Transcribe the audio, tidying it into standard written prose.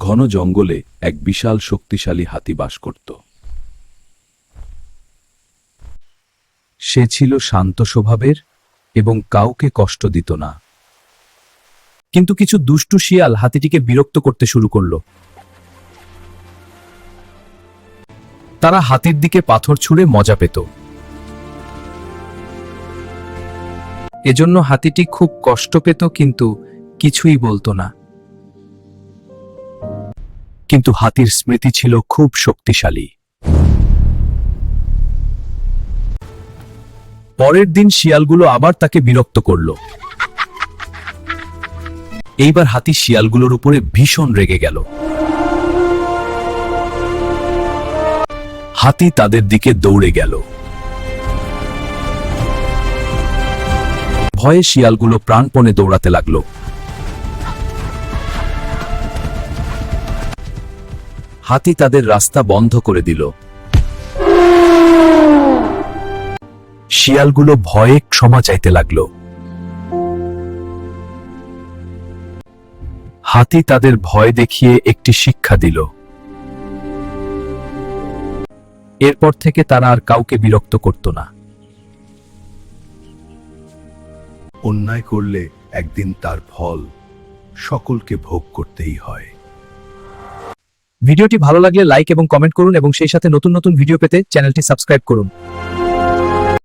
ঘন জঙ্গলে এক বিশাল শক্তিশালী হাতি বাস করত। সে ছিল শান্ত স্বভাবের এবং কাউকে কষ্ট দিত না। কিন্তু কিছু দুষ্টু শিয়াল হাতিটিকে বিরক্ত করতে শুরু করল। তারা হাতির দিকে পাথর ছুঁড়ে মজা পেত। এজন্য হাতিটি খুব কষ্ট পেত, কিন্তু কিছুই বলতো না। কিন্তু হাতির স্মৃতি ছিল খুব শক্তিশালী। পরের দিন শিয়ালগুলো আবার তাকে বিরক্ত করল। এইবার হাতি শিয়ালগুলোর উপরে ভীষণ রেগে গেল। হাতি তাদের দিকে দৌড়ে গেল। ভয়ে শিয়ালগুলো প্রাণপণে দৌড়াতে লাগল। হাতি তাদের রাস্তা বন্ধ করে দিল। শিয়ালগুলো ভয়ে ক্ষমা চাইতে লাগল। হাতি তাদের ভয় দেখিয়ে একটি শিক্ষা দিল। এরপর থেকে তারা আর কাউকে বিরক্ত করত না। অন্যায় করলে একদিন তার ফল সকলকে ভোগ করতেই হয়। ভিডিওটি ভালো লাগলে লাইক এবং কমেন্ট করুন এবং সেই সাথে নতুন নতুন ভিডিও পেতে চ্যানেলটি সাবস্ক্রাইব করুন।